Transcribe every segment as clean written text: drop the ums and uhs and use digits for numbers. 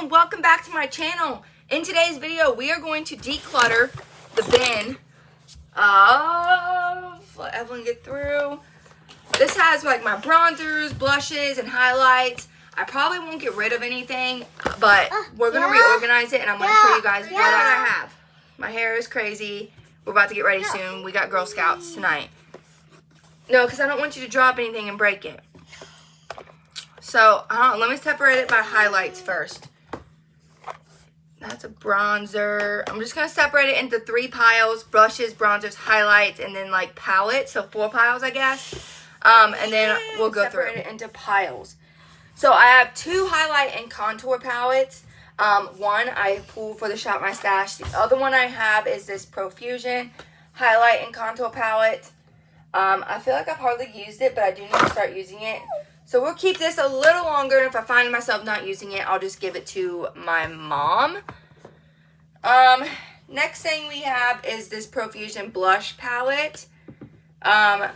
and welcome back to my channel. In today's video, we are going to declutter the bin of, let Evelyn get through. This has like my bronzers, blushes, and highlights. I probably won't get rid of anything, but we're going to reorganize it, and I'm going to show you guys what I have. My hair is crazy. We're about to get ready soon. We got Girl Scouts tonight. No, because I don't want you to drop anything and break it. So, let me separate it by highlights first. That's a bronzer. I'm just going to separate it into 3 piles. Brushes, bronzers, highlights, and then like palettes. So 4 piles, I guess. And then we'll go through it into piles. So I have 2 highlight and contour palettes. One I pulled for the Shop My Stash. The other one I have is this Profusion highlight and contour palette. I feel like I've hardly used it, but I do need to start using it. So we'll keep this a little longer, and if I find myself not using it, I'll just give it to my mom. Next thing we have is this Profusion blush palette. I'm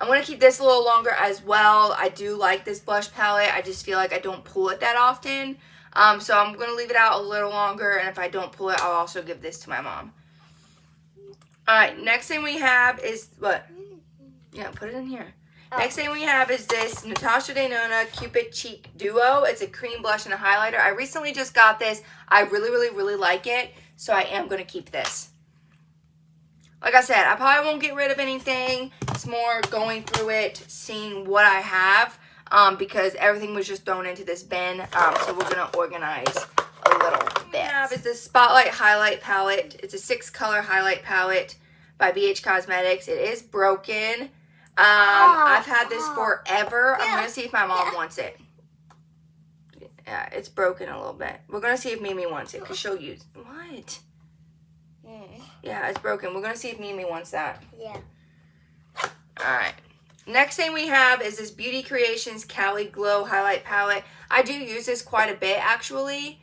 going to keep this a little longer as well. I do like this blush palette. I just feel like I don't pull it that often. So I'm going to leave it out a little longer, and if I don't pull it, I'll also give this to my mom. Alright, next thing we have is, what? Yeah, put it in here. Next thing we have is this Natasha Denona Cupid Cheek Duo. It's a cream blush and a highlighter. I recently just got this. I really like it, so I am going to keep this. Like I said, I probably won't get rid of anything. It's more going through it, seeing what I have, because everything was just thrown into this bin, so we're going to organize a little bit. What we have is this Spotlight Highlight Palette. It's a 6-color highlight palette by BH Cosmetics. It is broken. I've had this forever. I'm going to see if my mom wants it. Yeah, it's broken a little bit. We're going to see if Mimi wants it, because she'll use it. What? Yeah, it's broken. We're going to see if Mimi wants that. Yeah. Alright. Next thing we have is this Beauty Creations Cali Glow Highlight Palette. I do use this quite a bit, actually.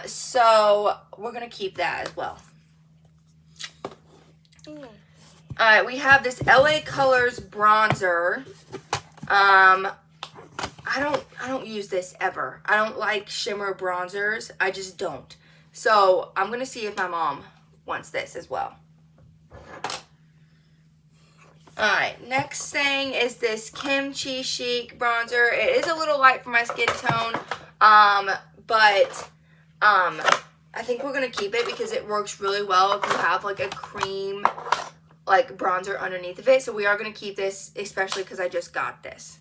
So we're going to keep that as well. Alright, we have this LA Colors bronzer. I don't use this ever. I don't like shimmer bronzers. I just don't. So I'm going to see if my mom wants this as well. Alright, next thing is this Kimchi Chic bronzer. It is a little light for my skin tone, but I think we're going to keep it because it works really well if you have like a cream like bronzer underneath of it. So we are going to keep this, especially because I just got this.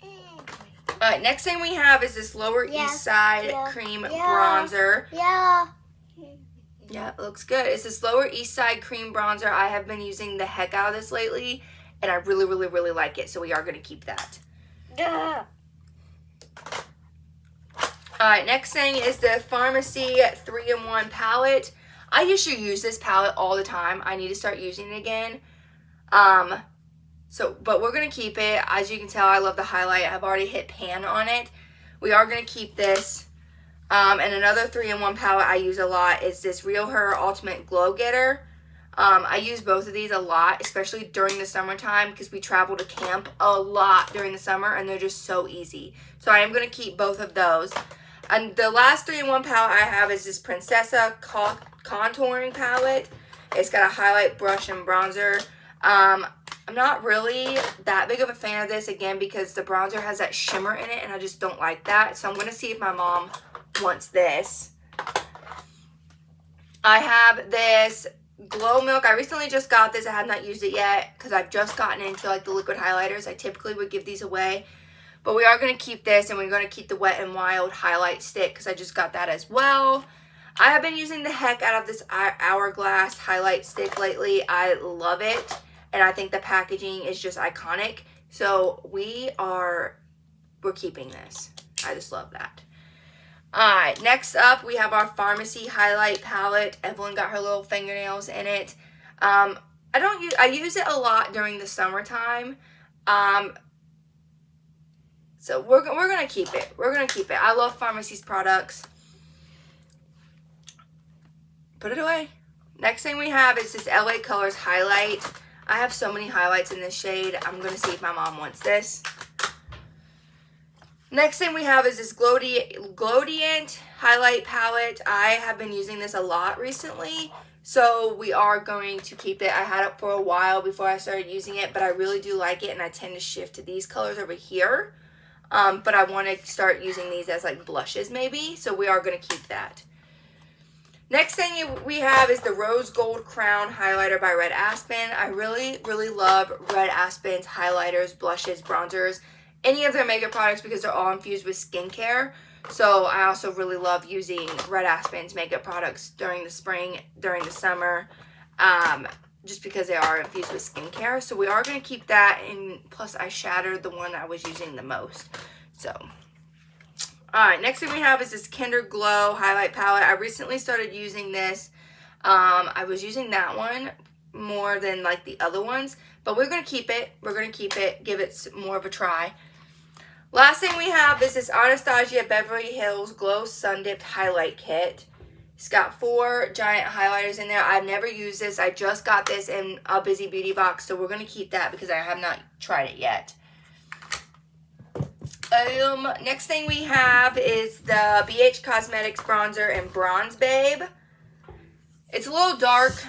Alright, next thing we have is this Lower East Side cream bronzer. Yeah, it looks good. It's this Lower East Side cream bronzer. I have been using the heck out of this lately, and I really like it, so we are going to keep that. Alright, next thing is the Farmasi 3-in-1 palette. I used to use this palette all the time. I need to start using it again. But we're going to keep it. As you can tell, I love the highlight. I've already hit pan on it. We are going to keep this. And another 3-in-1 palette I use a lot is this Real Her Ultimate Glow Getter. I use both of these a lot, especially during the summertime, because we travel to camp a lot during the summer, and they're just so easy. So I am going to keep both of those. And the last 3-in-1 palette I have is this Princessa Contouring Palette. It's got a highlight, brush, and bronzer. I'm not really that big of a fan of this, again, because the bronzer has that shimmer in it, and I just don't like that. So I'm going to see if my mom wants this. I have this Glow Milk. I recently just got this. I have not used it yet because I've just gotten into like the liquid highlighters. I typically would give these away. But we are going to keep this, and we're going to keep the Wet n Wild highlight stick because I just got that as well. I have been using the heck out of this Hourglass highlight stick lately. I love it, and I think the packaging is just iconic. So we're keeping this. I just love that. Alright, next up we have our Farmasi highlight palette. Evelyn got her little fingernails in it. I use it a lot during the summertime. So we're going to keep it. We're going to keep it. I love Farmasi's products. Put it away. Next thing we have is this LA Colors highlight. I have so many highlights in this shade. I'm going to see if my mom wants this. Next thing we have is this Glowdient highlight palette. I have been using this a lot recently, so we are going to keep it. I had it for a while before I started using it, but I really do like it, and I tend to shift to these colors over here. But I want to start using these as like blushes maybe, so we are going to keep that. Next thing we have is the Rose Gold Crown Highlighter by Red Aspen. I really, really love Red Aspen's highlighters, blushes, bronzers, any of their makeup products because they're all infused with skincare. So I also really love using Red Aspen's makeup products during the spring, during the summer, just because they are infused with skincare. So we are going to keep that, and plus I shattered the one I was using the most. So, alright, next thing we have is this Kinder Glow Highlight Palette. I recently started using this. I was using that one more than like the other ones, but we're going to keep it. We're going to keep it, give it more of a try. Last thing we have is this Anastasia Beverly Hills Glow Sun Dipped Highlight Kit. It's got 4 giant highlighters in there. I've never used this. I just got this in a Busy Beauty box, so we're going to keep that because I have not tried it yet. Next thing we have is the BH Cosmetics Bronzer in Bronze Babe. It's a little dark.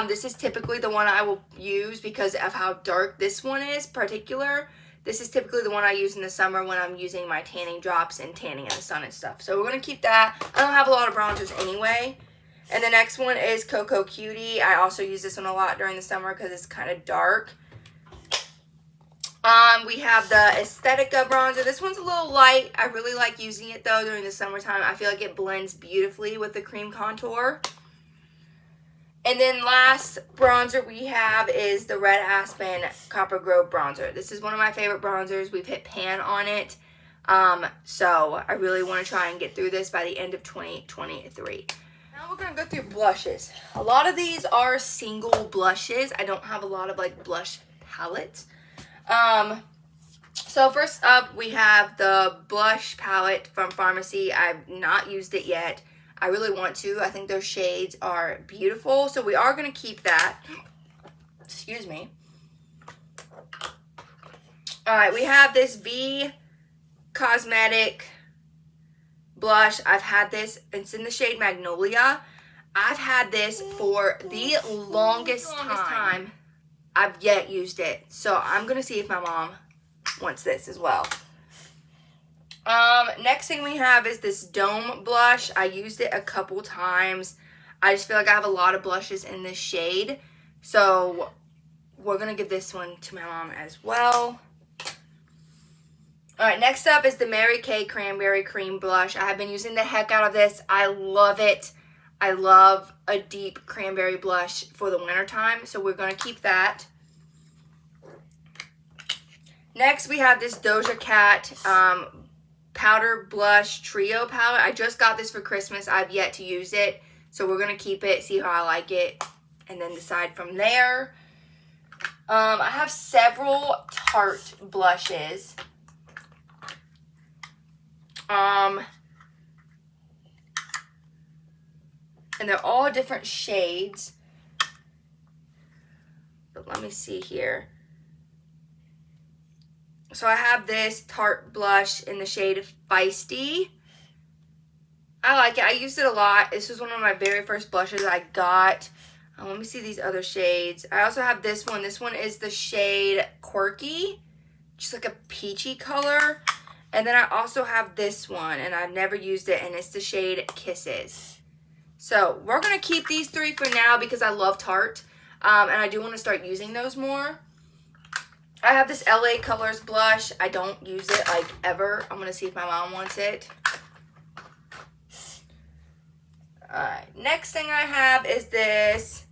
This is typically the one I will use because of how dark this one is particular. This is typically the one I use in the summer when I'm using my tanning drops and tanning in the sun and stuff. So we're going to keep that. I don't have a lot of bronzers anyway. And the next one is Cocoa Cutie. I also use this one a lot during the summer because it's kind of dark. We have the Aesthetica bronzer. This one's a little light. I really like using it though during the summertime. I feel like it blends beautifully with the cream contour. And then last bronzer we have is the Red Aspen Copper Grove bronzer. This is one of my favorite bronzers. We've hit pan on it. So I really want to try and get through this by the end of 2023. Now we're going to go through blushes. A lot of these are single blushes. I don't have a lot of like blush palettes. So first up we have the blush palette from Farmasi. I've not used it yet. I really want to. I think their shades are beautiful. So we are going to keep that. Excuse me. Alright, we have this V Cosmetic blush. I've had this. It's in the shade Magnolia. I've had this for the longest time. I've yet used it. So I'm going to see if my mom wants this as well. Next thing we have is this Dome blush. I used it a couple times. I just feel like I have a lot of blushes in this shade. So we're going to give this one to my mom as well. Alright, next up is the Mary Kay Cranberry Cream Blush. I have been using the heck out of this. I love it. I love a deep cranberry blush for the winter time. So we're going to keep that. Next we have this Doja Cat Powder Blush Trio Palette. I just got this for Christmas. I've yet to use it. So we're going to keep it, see how I like it, and then decide from there. I have several Tarte blushes. And they're all different shades. But let me see here. So I have this Tarte blush in the shade Feisty. I like it. I used it a lot. This was one of my very first blushes I got. Let me see these other shades. I also have this one. This one is the shade Quirky. Just like a peachy color. And then I also have this one, and I've never used it, and it's the shade Kisses. So we're going to keep these 3 for now because I love Tarte. And I do want to start using those more. I have this LA Colors blush. I don't use it like ever. I'm going to see if my mom wants it. Alright, next thing I have is this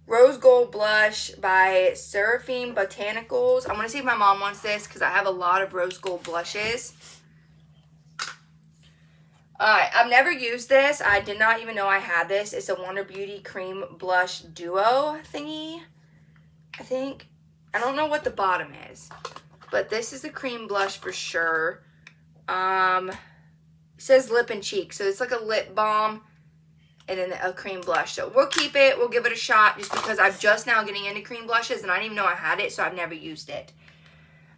Rose Gold blush by Seraphim Botanicals. I'm going to see if my mom wants this because I have a lot of rose gold blushes. Alright, I've never used this. I did not even know I had this. It's a Wonder Beauty Cream Blush Duo thingy, I think. I don't know what the bottom is, but this is a cream blush for sure. It says lip and cheek, so it's like a lip balm and then a cream blush. So we'll keep it. We'll give it a shot just because I'm just now getting into cream blushes and I didn't even know I had it, so I've never used it.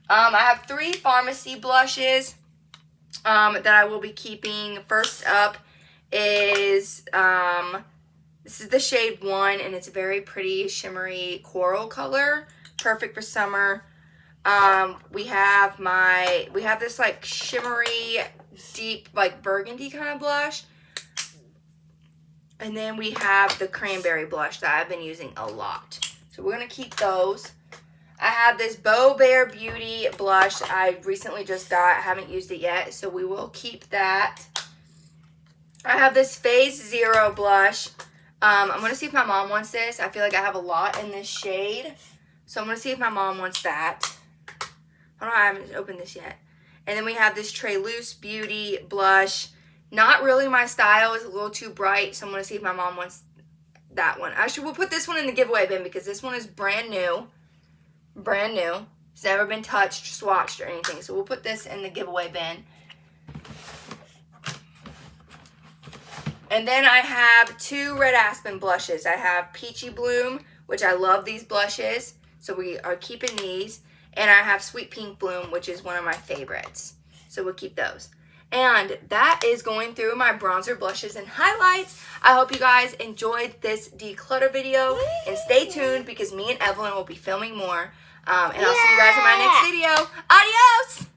I have 3 Farmasi blushes. that I will be keeping. First up is, this is the shade 1, and it's a very pretty shimmery coral color. Perfect for summer. We have this like shimmery, deep, like burgundy kind of blush. And then we have the cranberry blush that I've been using a lot. So we're going to keep those. I have this Bow Bear Beauty blush I recently just got. I haven't used it yet, so we will keep that. I have this Phase Zero blush. I'm going to see if my mom wants this. I feel like I have a lot in this shade. So I'm going to see if my mom wants that. I don't know, I haven't opened this yet. And then we have this Treloose Beauty blush. Not really my style. It's a little too bright, so I'm going to see if my mom wants that one. Actually, we'll put this one in the giveaway bin because this one is brand new. Brand new. It's never been touched, swatched, or anything. So we'll put this in the giveaway bin. And then I have 2 Red Aspen blushes. I have Peachy Bloom, which I love these blushes. So we are keeping these. And I have Sweet Pink Bloom, which is one of my favorites. So we'll keep those. And that is going through my bronzer, blushes, and highlights. I hope you guys enjoyed this declutter video. And stay tuned because me and Evelyn will be filming more. And I'll see you guys in my next video. Adios!